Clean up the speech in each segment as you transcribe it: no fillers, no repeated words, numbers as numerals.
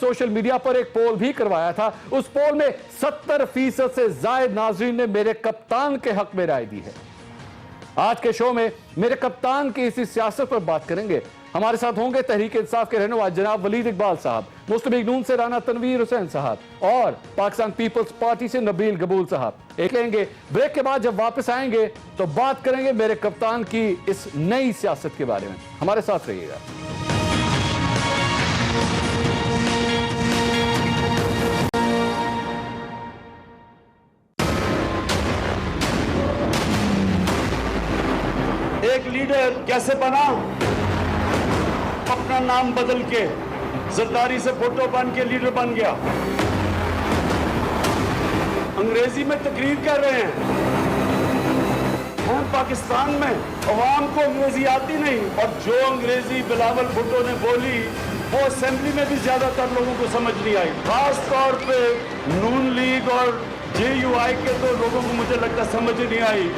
Social media پر ایک پول بھی کروایا تھا, اس پول میں 70% سے زائد ناظرین نے میرے کپتان کے حق میں رائے دی ہے. آج کے شو میں میرے کپتان کی اسی سیاست پر بات کریں گے. ہمارے ساتھ ہوں گے تحریک انصاف کے رہنما جناب ولید اقبال صاحب, مسلم لیگ نون سے رانا تنویر حسین صاحب اور پاکستان پیپلز پارٹی سے نبیل قبول صاحب. ایک لیں گے بریک کے بعد, جب واپس آئیں گے تو بات کریں گے میرے کپتان کی اس نئی سیاست کے بارے میں. ہمارے ساتھ رہیے گا. ایک لیڈر کیسے بنا؟ اپنا نام بدل کے زرداری سے فوٹو بن کے لیڈر بن گیا. انگریزی میں تقریر کر رہے ہیں. ہم پاکستان میں عوام کو انگریزی آتی نہیں, اور جو انگریزی بلاول بھٹو نے بولی وہ اسمبلی میں بھی زیادہ تر لوگوں کو سمجھ نہیں آئی. خاص طور پہ نون لیگ اور JUI کے تو لوگوں کو مجھے لگتا سمجھ نہیں آئی.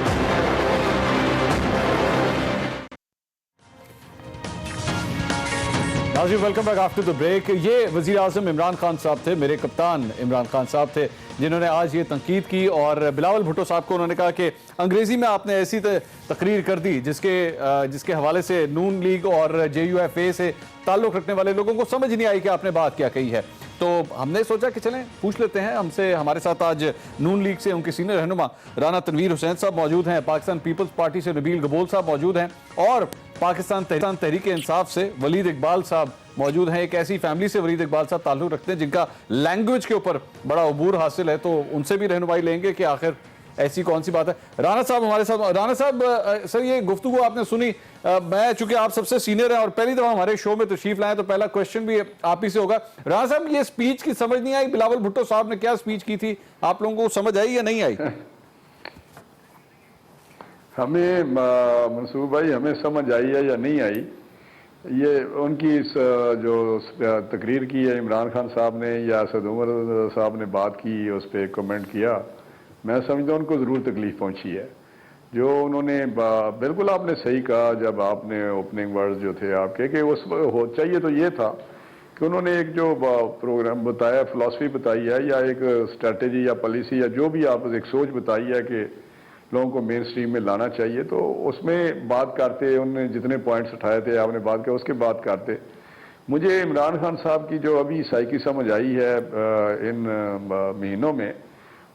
ناظرین welcome back after the break. یہ وزیر اعظم عمران خان صاحب تھے, میرے کپتان عمران خان صاحب تھے, جنہوں نے آج یہ تنقید کی اور بلاول بھٹو صاحب کو انہوں نے کہا کہ انگریزی میں آپ نے ایسی تقریر کر دی جس کے حوالے سے نون لیگ اور JUFA سے تعلق رکھنے والے لوگوں کو سمجھ نہیں آئی کہ آپ نے بات کیا کہی ہے. تو ہم نے سوچا کہ چلیں پوچھ لیتے ہیں. ہمارے ساتھ آج نون لیگ سے ان کے سینئر رہنما رانا تنویر حسین صاحب موجود ہیں, پاکستان پیپلز پارٹی سے نبیل قبول صاحب موجود ہیں, اور پاکستان تحریک انصاف سے ولید اقبال صاحب موجود ہیں. ایک ایسی فیملی سے ولید اقبال صاحب تعلق رکھتے ہیں جن کا لینگویج کے اوپر بڑا عبور حاصل ہے, تو ان سے بھی رہنمائی لیں گے کہ آخر ایسی کون سی بات ہے. رانا صاحب ہمارے ساتھ. رانا صاحب سر, یہ گفتگو آپ نے سنی, میں چونکہ آپ سب سے سینئر ہیں اور پہلی دفعہ ہمارے شو میں تشریف لائیں تو پہلا کوشچن بھی آپ ہی سے ہوگا. رانا صاحب, یہ سپیچ کی سمجھ نہیں آئی, بلاول بھٹو صاحب نے کیا سپیچ کی تھی, آپ لوگوں کو سمجھ آئی یا نہیں آئی؟ ہمیں منصور بھائی ہمیں سمجھ آئی ہے یا نہیں آئی, یہ ان کی جو تقریر کی ہے عمران خان صاحب نے یا اسد عمر صاحب نے بات کی, اس پہ کمنٹ کیا, میں سمجھتا ہوں ان کو ضرور تکلیف پہنچی ہے. جو انہوں نے بالکل آپ نے صحیح کہا, جب آپ نے اوپننگ ورڈز جو تھے آپ کے, کہ اس چاہیے تو یہ تھا کہ انہوں نے ایک جو پروگرام بتایا, فلاسفی بتائی ہے, یا ایک اسٹریٹجی یا پالیسی یا جو بھی آپ ایک سوچ بتائی ہے کہ لوگوں کو مین سٹریم میں لانا چاہیے, تو اس میں بات کرتے انہوں نے جتنے پوائنٹس اٹھائے تھے آپ نے بات کیا, اس کے بات کرتے مجھے عمران خان صاحب کی جو ابھی سائیکی سمجھ آئی ہے ان مہینوں میں,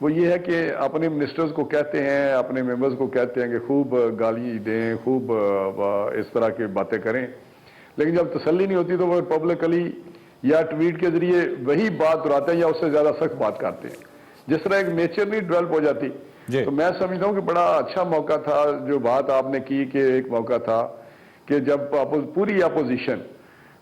وہ یہ ہے کہ اپنے منسٹرز کو کہتے ہیں, اپنے ممبرز کو کہتے ہیں کہ خوب گالی دیں, خوب اس طرح کی باتیں کریں, لیکن جب تسلی نہیں ہوتی تو وہ پبلکلی یا ٹویٹ کے ذریعے وہی بات دہراتے ہیں یا اس سے زیادہ سخت بات کرتے ہیں, جس طرح ایک نیچر نہیں ڈیولپ ہو جاتی. تو میں سمجھتا ہوں کہ بڑا اچھا موقع تھا جو بات آپ نے کی, کہ ایک موقع تھا کہ جب پوری اپوزیشن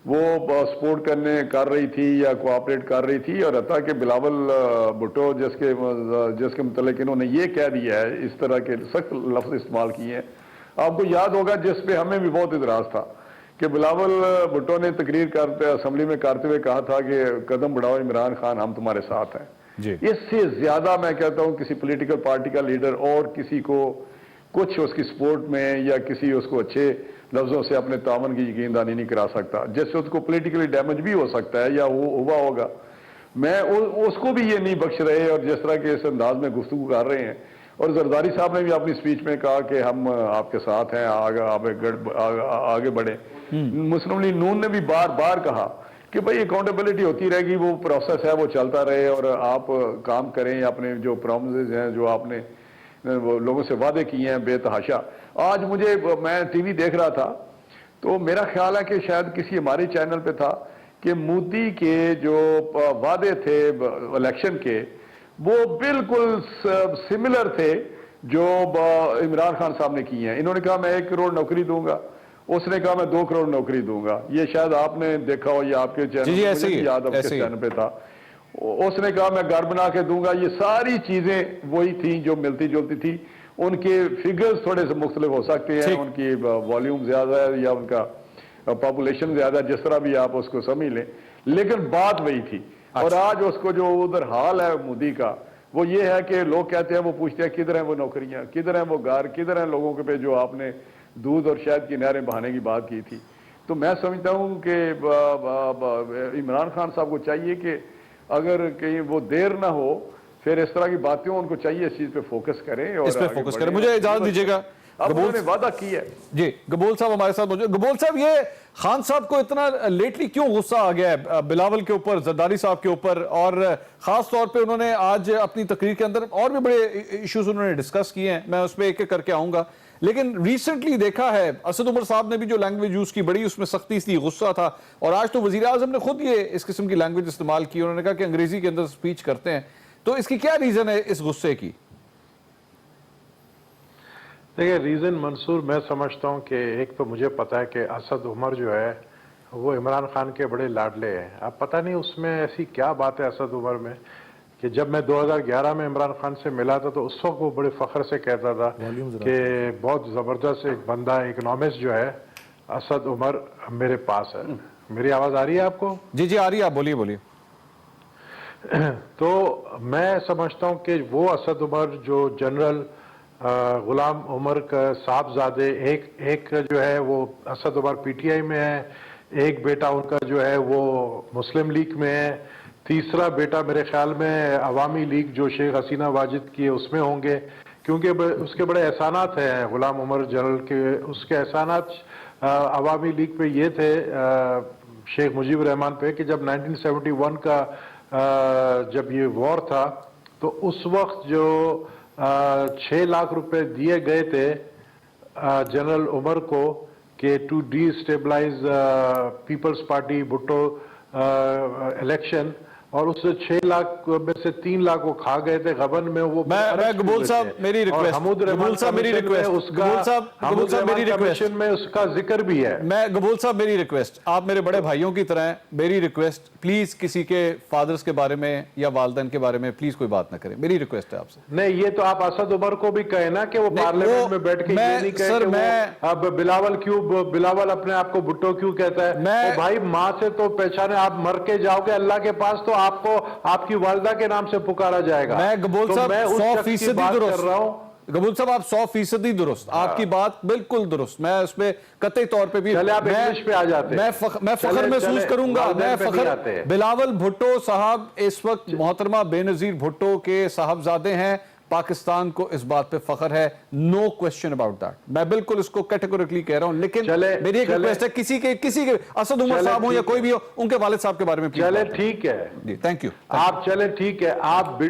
وہ سپورٹ کر رہی تھی یا کوآپریٹ کر رہی تھی, اور حتیٰ کہ بلاول بھٹو جس کے متعلق انہوں نے یہ کہہ دیا ہے, اس طرح کے سخت لفظ استعمال کیے ہیں, آپ کو یاد ہوگا جس پہ ہمیں بھی بہت اعتراض تھا کہ بلاول بھٹو نے تقریر کرتے اسمبلی میں کرتے ہوئے کہا تھا کہ قدم بڑھاؤ عمران خان, ہم تمہارے ساتھ ہیں. اس سے زیادہ میں کہتا ہوں کسی پولیٹیکل پارٹی کا لیڈر اور کسی کو کچھ اس کی سپورٹ میں یا کسی اس کو اچھے لفظوں سے اپنے تعاون کی یقین دہانی نہیں کرا سکتا, جس سے اس کو پولیٹیکلی ڈیمیج بھی ہو سکتا ہے یا ہوا ہوگا. میں اس کو بھی یہ نہیں بخش رہے, اور جس طرح کے اس انداز میں گفتگو کر رہے ہیں, اور زرداری صاحب نے بھی اپنی سپیچ میں کہا کہ ہم آپ کے ساتھ ہیں, آگے بڑھیں. مسلم لیگ نون نے بھی بار بار کہا کہ بھئی اکاؤنٹیبلٹی ہوتی رہے گی, وہ پروسیس ہے وہ چلتا رہے, اور آپ کام کریں اپنے جو پرومسز ہیں جو آپ نے لوگوں سے وعدے کیے ہیں بے تحاشا. آج میں ٹی وی دیکھ رہا تھا تو میرا خیال ہے کہ شاید کسی ہماری چینل پہ تھا کہ مودی کے جو وعدے تھے الیکشن کے وہ بالکل سملر تھے جو عمران خان صاحب نے کیے ہیں. انہوں نے کہا میں 1 کروڑ نوکری دوں گا, اس نے کہا میں 2 کروڑ نوکری دوں گا. یہ شاید آپ نے دیکھا ہو, یہ آپ کے چینل یاد آپ کے چینل پہ تھا. اس نے کہا میں گھر بنا کے دوں گا. یہ ساری چیزیں وہی تھیں جو ملتی جلتی تھی. ان کے فگرز تھوڑے سے مختلف ہو سکتے ہیں, ان کی والیوم زیادہ ہے یا ان کا پاپولیشن زیادہ ہے, جس طرح بھی آپ اس کو سمجھ لیں, لیکن بات وہی تھی. اور آج اس کو جو ادھر حال ہے مودی کا, وہ یہ ہے کہ لوگ کہتے ہیں, وہ پوچھتے ہیں کدھر ہیں وہ نوکریاں, کدھر ہیں وہ گھر, کدھر ہیں لوگوں کے پہ جو آپ نے دودھ اور شہد کی نہریں بہانے کی بات کی تھی. تو میں سمجھتا ہوں کہ عمران خان صاحب کو چاہیے کہ اگر کہیں وہ دیر نہ ہو پھر اس طرح کی باتیں ان کو چاہیے اس چیز پہ فوکس کریں اور اس پہ آگے فوکس بڑھیں۔ کریں۔ مجھے اجازت دیجیے گا، اب انہوں نے وعدہ کیا ہے۔ جی گبول صاحب ہمارے ساتھ موجود۔ گبول صاحب، یہ خان صاحب کو اتنا لیٹلی کیوں غصہ آ گیا ہے بلاول کے اوپر، زرداری صاحب کے اوپر، اور خاص طور پہ انہوں نے آج اپنی تقریر کے اندر اور بھی بڑے ایشوز انہوں نے ڈسکس کیے ہیں، میں اس پہ ایک ایک کر کے آؤں گا، لیکن ریسنٹلی دیکھا ہے اسد عمر صاحب نے بھی جو لینگویج یوز کی بڑی اس میں سختی تھی، غصہ تھا، اور آج تو وزیر اعظم نے خود یہ اس قسم کی لینگویج استعمال کی، انہوں نے کہا کہ انگریزی کے اندر سپیچ کرتے ہیں، تو اس کی کیا ریزن ہے اس غصے کی؟ دیکھیں ریزن منصور میں سمجھتا ہوں کہ ایک تو مجھے پتا ہے کہ اسد عمر جو ہے وہ عمران خان کے بڑے لاڈلے ہیں۔ اب پتہ نہیں اس میں ایسی کیا بات ہے اسد عمر میں کہ جب میں 2011 میں عمران خان سے ملا تھا تو اس وقت وہ بڑے فخر سے کہتا تھا کہ بہت زبردست ایک بندہ اکنامسٹ جو ہے اسد عمر میرے پاس ہے۔ میری آواز آ رہی ہے آپ کو؟ جی آ رہی ہے، آپ بولیے بولیے۔ تو میں سمجھتا ہوں کہ وہ اسد عمر جو جنرل غلام عمر کا صاحبزادے، ایک جو ہے وہ Asad Umar P T I میں ہے، ایک بیٹا ان کا جو ہے وہ مسلم لیگ میں ہے، تیسرا بیٹا میرے خیال میں عوامی لیگ جو شیخ حسینہ واجد کی ہے اس میں ہوں گے، کیونکہ اس کے بڑے احسانات ہیں غلام عمر جنرل کے۔ اس کے احسانات عوامی لیگ پہ یہ تھے شیخ مجیب الرحمان پہ کہ جب 1971 کا جب یہ وار تھا تو اس وقت جو 6 لاکھ روپے دیے گئے تھے جنرل عمر کو کہ to destabilize Peoples Party Bhutto election, اور اس سے 6 لاکھ میں سے 3 لاکھ وہ کھا گئے تھے غبن میں۔ وہ میں گبول صاحب میری ریکویسٹ، گبول صاحب میری ریکویسٹ میں اس کا ذکر بھی ہے۔ میں گبول صاحب میری ریکویسٹ، آپ میرے بڑے بھائیوں کی طرح ہیں، میری ریکویسٹ پلیز کسی کے فادرز کے بارے میں یا والدین کے بارے میں پلیز کوئی بات نہ کریں، میری ریکویسٹ ہے آپ سے۔ نہیں، یہ تو آپ اسد عمر کو بھی کہیں نا کہ وہ پارلیمنٹ میں بیٹھ کے یہ نہیں کہے کہ وہ اب بلاول اپنے آپ کو بھٹو کیوں کہتا ہے؟ بھائی ماں سے تو پہچانے، آپ مر کے جاؤ گے اللہ کے پاس تو آپ کو آپ کی والدہ کے نام سے پکارا جائے گا۔ میں گبول صاحب 100% درست، گبول صاحب آپ 100% درست، آپ کی بات بالکل درست، میں اس میں قطعی طور پہ بھی چلے آپ انگلش پہ آ جاتے ہیں، میں فخر محسوس کروں گا، میں فخر بلاول بھٹو صاحب اس وقت محترمہ بے نظیر بھٹو کے صاحبزادے ہیں، پاکستان کو اس بات پہ فخر ہے، نو کوسچن اباؤٹ دیٹ، میں بالکل اس کو کیٹیگوریکلی کہہ رہا ہوں، لیکن میری ایک ریکویسٹ ہے کسی کے اسد عمر صاحب ہوں یا کوئی بھی ہو، ان کے والد صاحب کے بارے میں چلے ٹھیک ہے جی تھینک یو آپ، چلے ٹھیک ہے آپ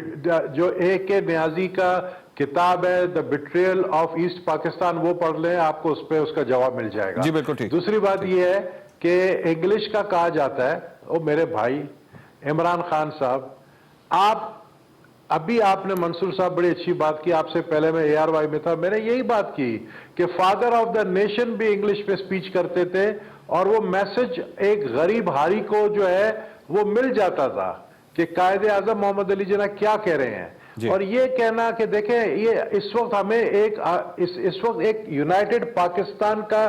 جو اے کے نیازی کا کتاب ہے دا بیٹریل آف ایسٹ پاکستان وہ پڑھ لیں، آپ کو اس پہ اس کا جواب مل جائے گا۔ جی بالکل ٹھیک۔ دوسری بات یہ ہے کہ انگلش کا کہا جاتا ہے، او میرے بھائی عمران خان صاحب، ابھی آپ نے منصور صاحب بڑی اچھی بات کی، آپ سے پہلے میں اے آر وائی میں تھا، میں نے یہی بات کی کہ فادر آف دا نیشن بھی انگلش میں سپیچ کرتے تھے اور وہ میسج ایک غریب ہاری کو جو ہے وہ مل جاتا تھا کہ قائد اعظم محمد علی جناح کیا کہہ رہے ہیں۔ اور یہ کہنا کہ دیکھیں یہ اس وقت ہمیں اس وقت ایک یونائٹڈ پاکستان کا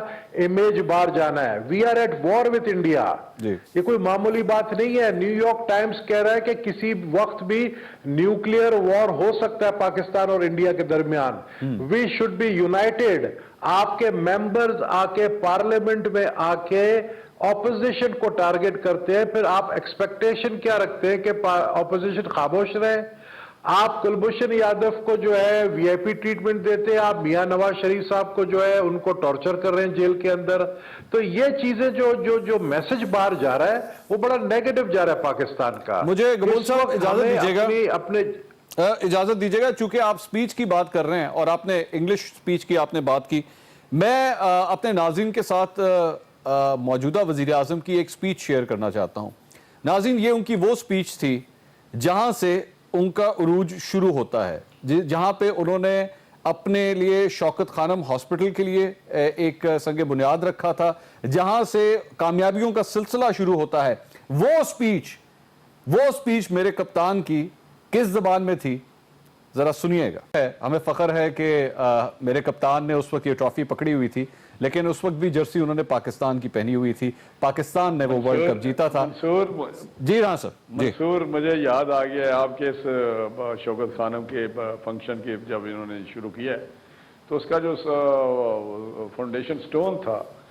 امیج باہر جانا ہے، we are at war with India, یہ کوئی معمولی بات نہیں ہے۔ نیو یارک ٹائمز کہہ رہا ہے کہ کسی وقت بھی نیوکلیئر وار ہو سکتا ہے پاکستان اور انڈیا کے درمیان، وی شوڈ بی یونائٹڈ۔ آپ کے ممبرز آ کے پارلیمنٹ میں آ کے اپوزیشن کو ٹارگٹ کرتے ہیں، پھر آپ ایکسپیکٹیشن کیا رکھتے ہیں کہ اپوزیشن خاموش رہے؟ آپ کلبھوشن یادو کو جو ہے وی آئی پی ٹریٹمنٹ دیتے ہیں، آپ میاں نواز شریف صاحب کو جو ہے ان کو ٹارچر کر رہے ہیں جیل کے اندر، تو یہ چیزیں جو میسج باہر جا رہا ہے وہ بڑا نیگیٹو جا رہا ہے پاکستان کا۔ مجھے گبول صاحب اجازت دیجیے گا، اجازت دیجیے گا، چونکہ آپ سپیچ کی بات کر رہے ہیں اور آپ نے انگلش سپیچ کی آپ نے بات کی، میں اپنے ناظرین کے ساتھ موجودہ وزیر اعظم کی ایک سپیچ شیئر کرنا چاہتا ہوں۔ ناظرین یہ ان کی وہ سپیچ تھی جہاں سے ان کا عروج شروع ہوتا ہے، جہاں پہ انہوں نے اپنے لیے شوکت خانم ہاسپٹل کے لیے ایک سنگ بنیاد رکھا تھا، جہاں سے کامیابیوں کا سلسلہ شروع ہوتا ہے۔ وہ سپیچ میرے کپتان کی کس زبان میں تھی ذرا سنیے گا۔ ہمیں فخر ہے کہ میرے کپتان نے اس وقت یہ ٹرافی پکڑی ہوئی تھی، لیکن اس وقت بھی جرسی انہوں نے پاکستان کی پہنی ہوئی تھی، پاکستان نے وہ ورلڈ کپ جیتا تھا۔ جی ہاں سر، منصور مجھے یاد آ گیا ہے آپ کے اس شوکت خانم کے فنکشن کے جب انہوں نے شروع کیا ہے تو اس کا جو فاؤنڈیشن سٹون تھا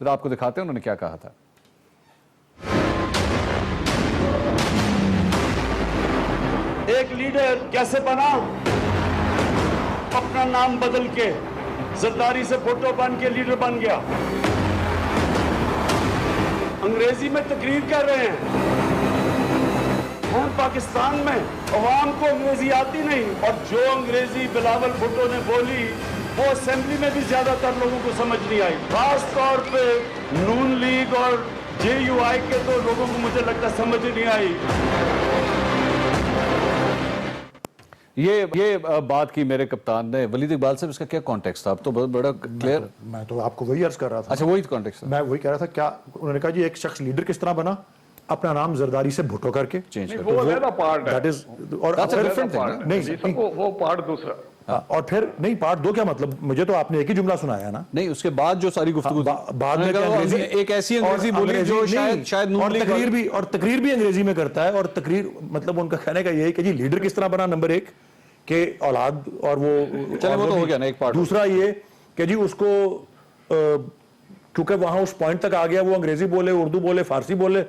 ذرا آپ کو دکھاتے ہیں انہوں نے کیا کہا تھا. ایک لیڈر کیسے بنا؟ اپنا نام بدل کے زرداری سے فوٹو بن کے لیڈر بن گیا. انگریزی میں تقریر کر رہے ہیں. ہم پاکستان میں عوام کو انگریزی آتی نہیں، اور جو انگریزی بلاول بھٹو نے بولی وہ اسمبلی میں بھی زیادہ تر لوگوں کو سمجھ نہیں آئی. خاص طور پہ نون لیگ اور جے یو آئی کے تو لوگوں کو مجھے لگتا سمجھ نہیں آئی. یہ بات کی میرے کپتان نے. ولید اقبال صاحب اس کا کیا کانٹیکسٹ تھا؟ اب تو بہت بڑا کلیئر. میں تو آپ کو وہی عرض کر رہا تھا. اچھا وہی کانٹیکسٹ تھا. میں وہی کہہ رہا تھا کیا انہوں نے کہا جی ایک شخص لیڈر کس طرح بنا، اپنا نام زرداری سے بھٹو کر کے چینج کر. وہ علیحدہ پارٹ ہے. That is اور نہیں وہ پارٹ دوسرا. اور پھر نہیں پارٹ دو کیا مطلب؟ مجھے تو آپ نے ایک ہی جملہ سنایا نا. نہیں اس کے بعد جو ساری گفتگو بعد میں ایک ایسی انگریزی بولی جو شاید اور تقریر بھی انگریزی میں کرتا ہے. اور تقریر مطلب ان کا کہنے کا یہ ہے کہ جی لیڈر کس طرح بنا، نمبر ایک کہ اولاد اور وہ چلے وہ تو ہو گیا نا ایک پارٹ. دوسرا یہ کہ جی اس کو کیونکہ وہاں اس پوائنٹ تک آ گیا وہ انگریزی بولے، اردو بولے، فارسی بولے،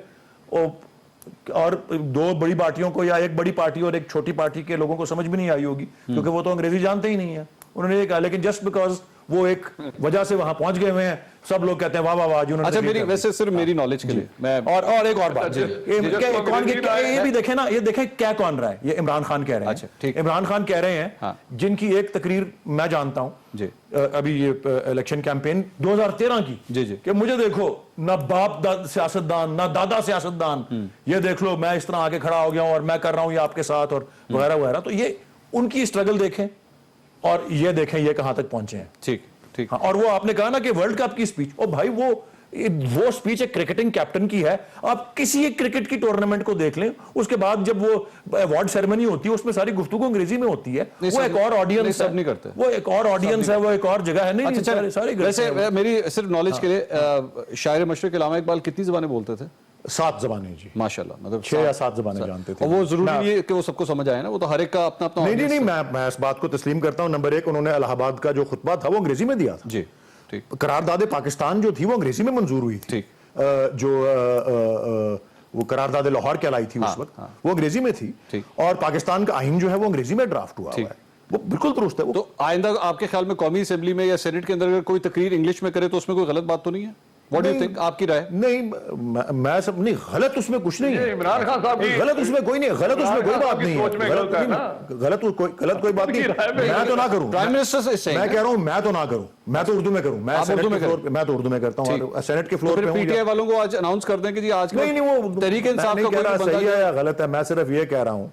اور دو بڑی پارٹیوں کو یا ایک بڑی پارٹی اور ایک چھوٹی پارٹی کے لوگوں کو سمجھ بھی نہیں آئی ہوگی کیونکہ وہ تو انگریزی جانتے ہی نہیں ہیں. انہوں نے یہ کہا لیکن جسٹ بیکاز وہ ایک وجہ سے وہاں پہنچ گئے ہوئے ہیں سب لوگ کہتے ہیں واہ واہ واہ. اچھا میری ویسے صرف میری نالج کے لیے میں اور ایک اور بات یہ بھی دیکھیں نا، یہ دیکھیں کیا کون رہا ہے. یہ عمران خان کہہ رہے ہیں. عمران خان کہہ رہے ہیں جن کی ایک تقریر میں جانتا ہوں ابھی یہ الیکشن کیمپین 2013 کی کہ مجھے دیکھو نہ باپ سیاستدان نہ دادا سیاستدان، یہ دیکھ لو میں اس طرح آگے کھڑا ہو گیا ہوں اور میں کر رہا ہوں یہ آپ کے ساتھ اور وغیرہ وغیرہ. تو یہ ان کی اسٹرگل دیکھیں اور یہ دیکھیں یہ کہاں تک پہنچے ہیں. ٹھیک ٹھیک. اور وہ آپ نے کہا نا کہ ورلڈ کپ کی سپیچ، او بھائی وہ سپیچ ایک کرکٹنگ کیپٹن کی ہے. آپ کسی ایک کرکٹ کی ٹورنامنٹ کو دیکھ لیں، اس کے بعد جب وہ ایوارڈ سیریمنی ہوتی ہے اس میں ساری گفتگو انگریزی میں ہوتی ہے. وہ ایک اور آڈینس ہے، وہ ایک اور آڈینس ہے، وہ ایک اور جگہ ہے. نہیں ویسے میری صرف نالج کے لیے شاعر مشرق علامہ اقبال کتنی زبانیں بولتے تھے؟ 7 زبانیں جی ماشاءاللہ. مطلب 6 یا 7 زبانیں جانتے تھے. وہ ضروری نہیں ہے کہ وہ سب کو سمجھ آئے نا، وہ تو ہر ایک کا اپنا اپنا. نہیں میں اس بات کو تسلیم کرتا ہوں. نمبر ایک انہوں نے الہ آباد کا جو خطبہ تھا وہ انگریزی میں دیا تھا. جی ٹھیک. قرارداد پاکستان جو تھی وہ انگریزی میں منظور ہوئی تھی. جو وہ قرارداد لاہور کہلائی تھی اس وقت وہ انگریزی میں تھی. اور پاکستان کا آئین جو ہے وہ انگریزی میں ڈرافٹ ہوا ہے. وہ بالکل درست ہے. تو آئندہ آپ کے خیال میں قومی اسمبلی میں یا سینٹ کے اندر اگر کوئی تقریر انگلش میں کرے تو اس میں کوئی غلط بات تو نہیں ہے؟ What do you think? آپ کی رائے؟ نہیں میں سب نہیں، غلط اس میں کچھ نہیں ہے. عمران خان صاحب غلط اس میں کوئی نہیں، غلط اس میں کوئی بات نہیں ہے. غلط کوئی بات نہیں. میں تو نہ کروں، پرائم منسٹر سے میں کہہ رہا ہوں میں تو نہ کروں، میں تو اردو میں کروں. میں تو اردو میں کرتا ہوں اور سینٹ کے فلور پہ ہوں. پی ٹی آئی والوں کو آج اناؤنس کر دیں کہ جی آج نہیں وہ تحریک انصاف کا کوئی بندہ صحیح ہے یا غلط ہے. میں صرف یہ کہہ رہا ہوں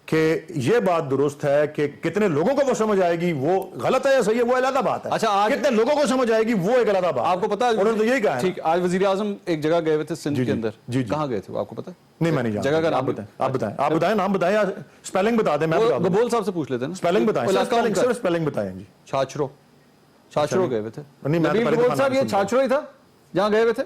کہ یہ بات درست ہے کہ کتنے لوگوں کو وہ سمجھ آئے گی وہ غلط ہے یا صحیح ہے وہ علیحدہ بات ہے. اچھا کتنے لوگوں کو سمجھ آئے گی وہ ایک علیحدہ بات. آپ کو پتا انہوں نے تو یہی کہا ہے. ٹھیک. آج وزیر اعظم ایک جگہ گئے ہوئے تھے سندھ کے اندر. جی کہاں گئے تھے وہ آپ کو پتا؟ نہیں میں نہیں جانتا. جگہ کا نام آپ بتائیں نام بتائیں یا اسپیلنگ بتا دیں. میں گبول صاحب سے پوچھ لیتے ہیں. اسپیلنگ بتائیں صرف اسپیلنگ بتائیں. جی چھاچرو گئے ہوئے تھے. گبول صاحب یہ چھاچرو ہی تھا جہاں گئے ہوئے تھے؟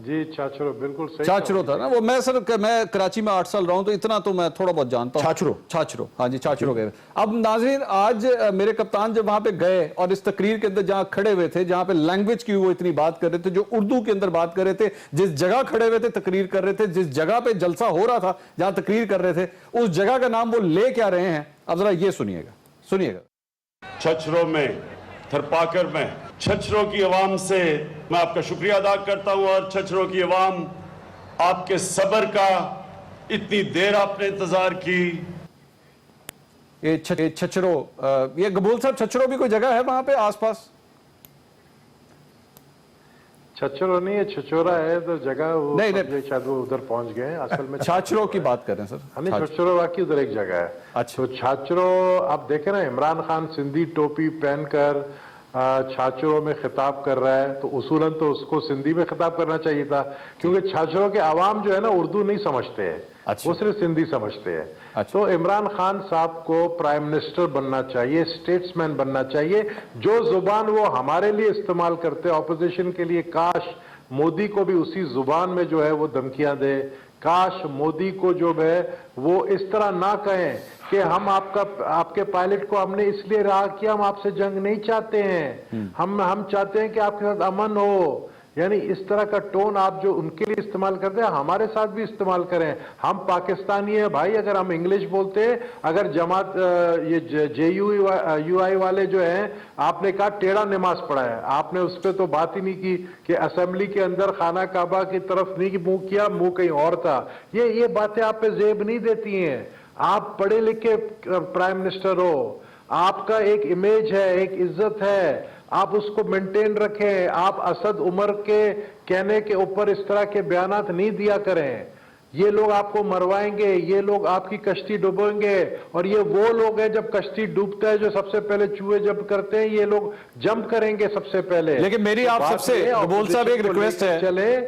جی چھاچرو بالکل صحیح. چھاچرو تھا نا وہ. میں کراچی میں 8 سال رہا ہوں تو اتنا تو میں تھوڑا بہت جانتا ہوں. چھاچرو ہاں جی چھاچرو گئے. اب ناظرین آج میرے کپتان جب وہاں پہ گئے اور اس تقریر کے اندر جہاں کھڑے ہوئے تھے جہاں پہ لینگویج کی وہ اتنی بات کر رہے تھے، جو اردو کے اندر بات کر رہے تھے، جس جگہ کھڑے ہوئے تھے تقریر کر رہے تھے، جس جگہ پہ جلسہ ہو رہا تھا جہاں تقریر کر رہے تھے، اس جگہ کا نام وہ لے کیا رہے ہیں اب ذرا یہ سنیے گا. چھچروں میں، تھرپاکر میں، چھچروں کی عوام سے میں آپ کا شکریہ ادا کرتا ہوں. اور چھچروں کی عوام آپ کے صبر کا، اتنی دیر آپ نے انتظار کی. یہ چھچرو، یہ گبول صاحب چھچرو بھی کوئی جگہ ہے وہاں پہ آس پاس؟ چھچرو نہیں ہے، چھچورا ہے تو جگہ. شاید وہ ادھر پہنچ گئے ہیں. اصل میں چھاچرو کی بات کر رہے ہیں سر. نہیں چھچرو واقعی ادھر ایک جگہ ہے. اچھا تو چھاچرو آپ دیکھیں نا، عمران خان سندھی ٹوپی پہن کر چھاچروں میں خطاب کر رہا ہے تو اصولاً تو اس کو سندھی میں خطاب کرنا چاہیے تھا کیونکہ چھاچروں کے عوام جو ہے نا اردو نہیں سمجھتے ہیں، وہ صرف سندھی سمجھتے ہیں. تو عمران خان صاحب کو پرائم منسٹر بننا چاہیے، اسٹیٹس مین بننا چاہیے. جو زبان وہ ہمارے لیے استعمال کرتے اپوزیشن کے لیے، کاش مودی کو بھی اسی زبان میں جو ہے وہ دھمکیاں دے. کاش مودی کو جو ہے وہ اس طرح نہ کہیں. کہ ہم آپ کے پائلٹ کو ہم نے اس لیے رہا کیا، ہم آپ سے جنگ نہیں چاہتے ہیں، ہم چاہتے ہیں کہ آپ کے ساتھ امن ہو. یعنی اس طرح کا ٹون آپ جو ان کے لیے استعمال کرتے ہیں ہمارے ساتھ بھی استعمال کریں. ہم پاکستانی ہیں بھائی، اگر ہم انگلش بولتے ہیں، اگر جماعت یہ JUI والے جو ہیں، آپ نے کہا ٹیڑھا نماز پڑھا ہے، آپ نے اس پہ تو بات ہی نہیں کی کہ اسمبلی کے اندر خانہ کعبہ کی طرف نہیں منہ کیا، منہ کہیں اور تھا. یہ باتیں آپ پہ زیب نہیں دیتی ہیں. آپ پڑھے لکھے پرائم منسٹر ہو، آپ کا ایک امیج ہے، ایک عزت ہے، آپ اس کو مینٹین رکھیں. آپ اسد عمر کے کہنے کے اوپر اس طرح کے بیانات نہیں دیا کریں. یہ لوگ آپ کو مروائیں گے، یہ لوگ آپ کی کشتی ڈوبیں گے، اور یہ وہ لوگ ہیں جب کشتی ڈوبتا ہے جو سب سے پہلے چوہے جب کرتے ہیں، یہ لوگ جمپ کریں گے سب سے پہلے. لیکن میری آپ سب سے گبول صاحب ایک ریکویسٹ ہے،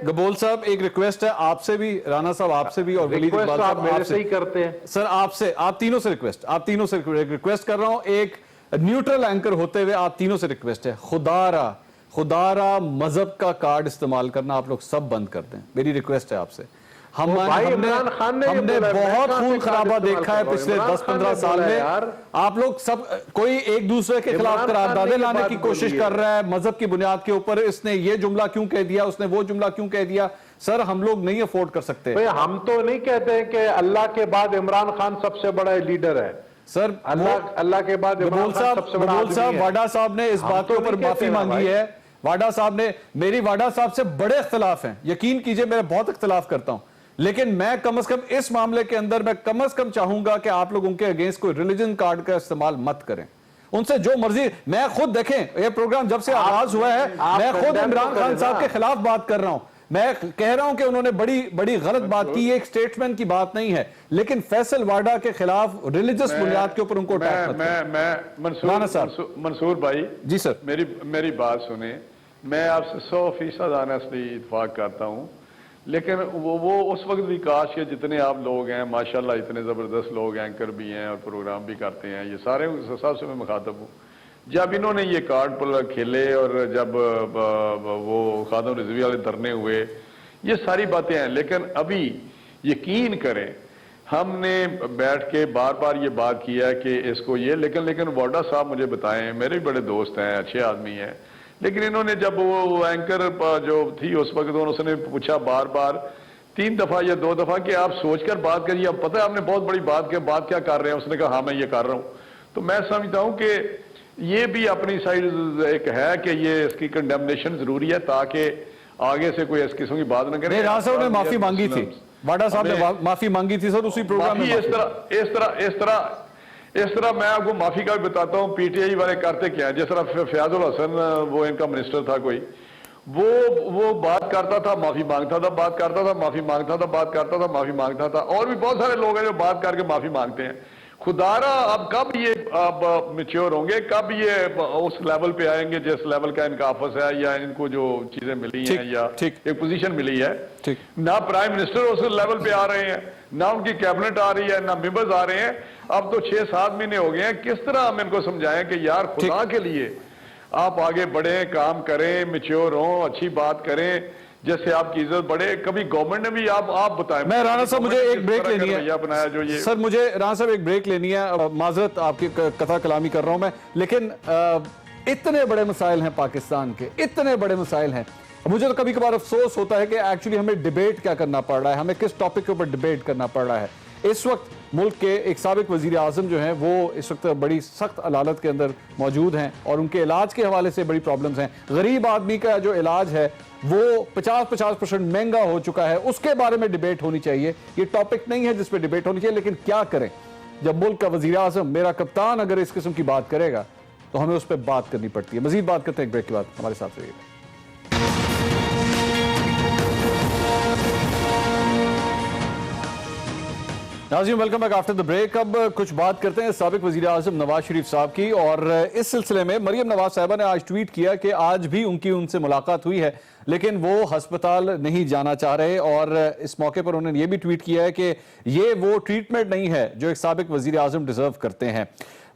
گبول صاحب ایک ریکویسٹ ہے آپ سے بھی، رانا صاحب آپ سے بھی، اور ولید اقبال صاحب آپ میرے سے ہی کرتے ہیں. سر آپ تینوں سے ریکویسٹ کر رہا ہوں. ایک نیوٹرل اینکر ہوتے ہوئے آپ تینوں سے ریکویسٹ ہے، خدا را مذہب کا کارڈ استعمال کرنا آپ لوگ سب بند کر دیں. میری ریکویسٹ ہے آپ سے. ہم نے بہت خون خرابہ دیکھا ہے پچھلے 10-15 سال میں. آپ لوگ سب کوئی ایک دوسرے کے خلاف قراردادیں لانے کی کوشش کر رہا ہے مذہب کی بنیاد کے اوپر. اس نے یہ جملہ کیوں کہہ دیا، اس نے وہ جملہ کیوں کہہ دیا. سر ہم لوگ نہیں افورڈ کر سکتے. ہم تو نہیں کہتے ہیں کہ اللہ کے بعد عمران خان سب سے بڑا لیڈر ہے. سر اللہ کے بعد گبول صاحب واڈا صاحب نے اس بات کے اوپر معافی مانگی ہے. واڈا صاحب نے، میری واڈا صاحب سے بڑے اختلاف ہیں، یقین کیجئے میں بہت اختلاف کرتا ہوں، لیکن میں کم از کم اس معاملے کے اندر میں کم از کم چاہوں گا کہ آپ لوگ ان کے اگینسٹ کوئی ریلیجن کارڈ کا استعمال مت کریں. ان سے جو مرضی، میں خود دیکھیں یہ پروگرام جب سے آغاز ہوا ہے میں خود عمران خان صاحب کے خلاف بات کر رہا ہوں. میں کہہ رہا ہوں کہ انہوں نے بڑی غلط بات کی، یہ ایک سٹیٹمنٹ کی بات نہیں ہے، لیکن فیصل واڈا کے خلاف ریلیجس بنیاد کے اوپر ان کو اٹیک مت کریں. منصور بھائی جی سر، میری بات سنیں. میں آپ سے 100% آنیسٹلی اتفاق کرتا ہوں، لیکن وہ اس وقت بھی کاش کہ جتنے آپ لوگ ہیں ماشاءاللہ اتنے زبردست لوگ اینکر بھی ہیں اور پروگرام بھی کرتے ہیں، یہ سارے سب سے میں مخاطب ہوں. جب انہوں نے یہ کارڈ پر کھیلے اور جب وہ خادم رضوی والے دھرنے ہوئے، یہ ساری باتیں ہیں، لیکن ابھی یقین کریں ہم نے بیٹھ کے بار بار یہ بات کیا ہے کہ اس کو یہ، لیکن واڈا صاحب مجھے بتائیں، میرے بھی بڑے دوست ہیں، اچھے آدمی ہیں، لیکن انہوں نے جب وہ اینکر جو تھی اس وقت اس نے پوچھا بار بار 3 دفعہ یا 2 دفعہ کہ آپ سوچ کر بات کریے، اب پتہ ہے آپ نے بہت بڑی بات کیا کر رہے ہیں. اس نے کہا ہاں میں یہ کر رہا ہوں. تو میں سمجھتا ہوں کہ یہ بھی اپنی سائڈ ایک ہے کہ یہ اس کی کنڈیمنیشن ضروری ہے تاکہ آگے سے کوئی اس قسم کی بات نہ کرے. رانا صاحب نے معافی مانگی تھی، واڈا صاحب نے معافی مانگی تھی سر اسی پروگرام میں. اس طرح میں آپ کو معافی کا بھی بتاتا ہوں. پی ٹی آئی والے کرتے کیا ہیں، جس طرح فیاض الحسن وہ ان کا منسٹر تھا کوئی، وہ بات کرتا تھا معافی مانگتا تھا، بات کرتا تھا معافی مانگتا تھا، بات کرتا تھا معافی مانگتا تھا. اور بھی بہت سارے لوگ ہیں جو بات کر کے معافی مانگتے ہیں. خدا را اب کب یہ اب میچور ہوں گے، کب یہ اس لیول پہ آئیں گے جس لیول کا ان کا آفس ہے یا ان کو جو چیزیں ملی ہیں یا ایک پوزیشن ملی ہے. نہ پرائم منسٹر اس لیول پہ آ رہے ہیں، نہ ان کی کیبنٹ آ رہی ہے، نہ ممبرز آ رہے ہیں. اب تو 6-7 مہینے ہو گئے ہیں. کس طرح ہم ان کو سمجھائیں کہ یار خدا کے لیے آپ آگے بڑھیں، کام کریں، میچور ہوں، اچھی بات کریں جیسے آپ کی عزت بڑھے. کبھی گورنمنٹ نے بھی آپ بتائیں. میں رانا صاحب مجھے ایک بریک لینی ہے سر، مجھے رانا صاحب ایک بریک لینی ہے، معذرت آپ کی قطع کلامی کر رہا ہوں میں، لیکن اتنے بڑے مسائل ہیں پاکستان کے، اتنے بڑے مسائل ہیں. مجھے تو کبھی کبھار افسوس ہوتا ہے کہ ایکچولی ہمیں ڈیبیٹ کیا کرنا پڑ رہا ہے، ہمیں کس ٹاپک کے اوپر ڈیبیٹ کرنا پڑ رہا ہے. اس وقت ملک کے ایک سابق وزیر اعظم جو ہیں وہ اس وقت بڑی سخت علالت کے اندر موجود ہیں اور ان کے علاج کے حوالے سے بڑی پرابلمز ہیں. غریب آدمی کا جو علاج ہے وہ 50% مہنگا ہو چکا ہے، اس کے بارے میں ڈیبیٹ ہونی چاہیے. یہ ٹاپک نہیں ہے جس پہ ڈیبیٹ ہونی چاہیے، لیکن کیا کریں جب ملک کا وزیر اعظم میرا کپتان اگر اس قسم کی بات کرے گا تو ہمیں اس پہ بات کرنی پڑتی ہے. مزید بات کرتے ہیں ایک بریک کے بعد، ہمارے ساتھ رہیے گا. ناظرین welcome back after the break. اب کچھ بات کرتے ہیں سابق وزیر اعظم نواز شریف صاحب کی، اور اس سلسلے میں مریم نواز صاحبہ نے آج ٹویٹ کیا کہ آج بھی ان سے ملاقات ہوئی ہے لیکن وہ ہسپتال نہیں جانا چاہ رہے، اور اس موقع پر انہوں نے یہ بھی ٹویٹ کیا ہے کہ یہ وہ ٹریٹمنٹ نہیں ہے جو ایک سابق وزیر اعظم ڈیزرو کرتے ہیں.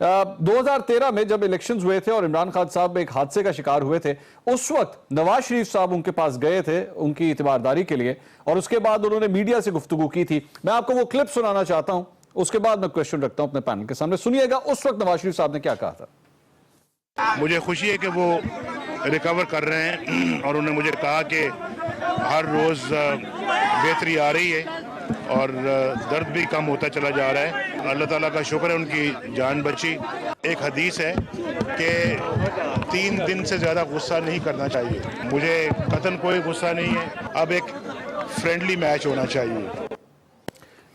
2013 میں جب الیکشنز ہوئے تھے اور عمران خان صاحب ایک حادثے کا شکار ہوئے تھے، اس وقت نواز شریف صاحب ان کے پاس گئے تھے ان کی اعتبارداری کے لیے، اور اس کے بعد انہوں نے میڈیا سے گفتگو کی تھی. میں آپ کو وہ کلپ سنانا چاہتا ہوں اس کے بعد میں کوشچن رکھتا ہوں اپنے پینل کے سامنے. سنیے گا اس وقت نواز شریف صاحب نے کیا کہا تھا. مجھے خوشی ہے کہ وہ ریکور کر رہے ہیں اور انہوں نے مجھے کہا کہ ہر روز بہتری آ رہی ہے اور درد بھی کم ہوتا چلا جا رہا ہے. اللہ تعالیٰ کا شکر ہے ان کی جان بچی. ایک حدیث ہے کہ 3 دن سے زیادہ غصہ نہیں کرنا چاہیے. مجھے قطعاً کوئی غصہ نہیں ہے. اب ایک فرینڈلی میچ ہونا چاہیے.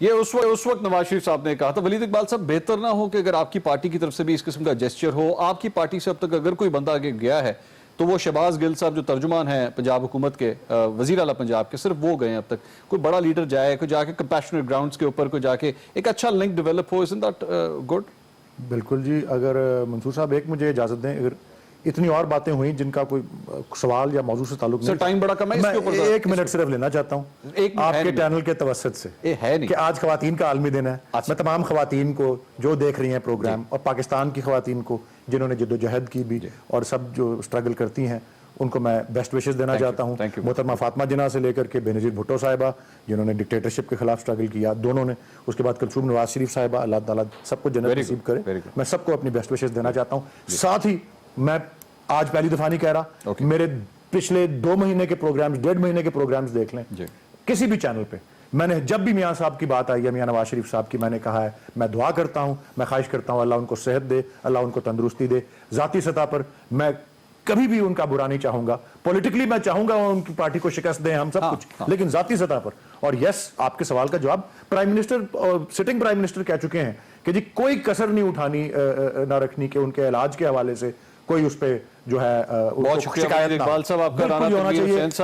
یہ اس وقت نواز شریف صاحب نے کہا تھا. ولید اقبال صاحب، بہتر نہ ہو کہ اگر آپ کی پارٹی کی طرف سے بھی اس قسم کا جیسچر ہو. آپ کی پارٹی سے اب تک اگر کوئی بندہ آگے گیا ہے تو وہ شہباز گل صاحب جو ترجمان ہیں پنجاب حکومت کے، وزیر اعلیٰ پنجاب کے، صرف وہ گئے ہیں اب تک. کوئی بڑا لیڈر جائے، کوئی جا کے کمپیشنیٹ گراؤنڈز کے اوپر کوئی جا کے ایک اچھا link develop who. isn't that good؟ بالکل جی. اگر منصور صاحب ایک مجھے اجازت دیں، اگر اتنی اور باتیں ہوئیں جن کا کوئی سوال یا موضوع سے تعلق نہیں، ٹائم بڑا کم ہے، میں 1 منٹ صرف لینا چاہتا ہوں آپ کے چینل کے توسط سے کہ آج خواتین کا عالمی دن ہے. میں تمام خواتین کو جو دیکھ رہی ہیں پروگرام، اور پاکستان کی خواتین کو جنہوں نے جد و جہد کی بھی اور سب جو اسٹرگل کرتی ہیں، ان کو میں بیسٹ وشز دینا چاہتا ہوں. محترمہ فاطمہ جناح سے لے کر کے بے نظیر بھٹو صاحبہ جنہوں نے ڈکٹیٹرشپ کے خلاف اسٹرگل کیا، دونوں نے. اس کے بعد کلثوم نواز شریف صاحبہ، اللہ تعالیٰ سب کو جنت نصیب کرے. میں سب کو اپنی بیسٹ وشز دینا چاہتا ہوں. ساتھ ہی میں آج پہلی دفعہ نہیں کہہ رہا، میرے پچھلے 2 مہینے کے پروگرامز، 1.5 مہینے کے پروگرامز دیکھ لیں کسی بھی چینل پہ. میں نے جب بھی میاں صاحب کی بات آئی ہے، میاں نواز شریف صاحب کی، میں نے کہا ہے میں دعا کرتا ہوں، میں خواہش کرتا ہوں اللہ ان کو صحت دے، اللہ ان کو تندرستی دے. ذاتی سطح پر میں کبھی بھی ان کا برا نہیں چاہوں گا. پولیٹیکلی میں چاہوں گا ان کی پارٹی کو شکست دیں ہم سب کچھ، لیکن ذاتی سطح پر. اور یس، آپ کے سوال کا جواب prime minister, sitting prime minister کہہ چکے ہیں کہ جی کوئی کسر نہیں اٹھانی نہ رکھنی کہ ان کے علاج کے حوالے سے کوئی اس پہ جو ہے بہت شکریہ اقبال صاحب آپ کا.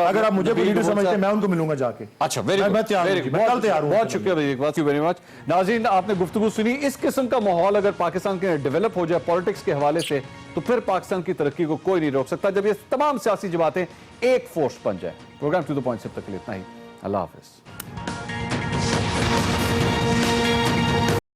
اگر آپ مجھے لیڈر سمجھتے ہیں میں ان کو ملوں گا جا کے. اچھا، بہت شکریہ Iqbal, thank you very much. ناظرین، آپ نے گفتگو سنی. اس قسم کا ماحول اگر پاکستان کے ڈیولپ ہو جائے پالیٹکس کے حوالے سے تو پھر پاکستان کی ترقی کو کوئی نہیں روک سکتا، جب یہ تمام سیاسی جماعتیں ایک فورس بن جائیں. پروگرام ٹو دی پوائنٹ سے اب تک اتنا ہی. اللہ حافظ.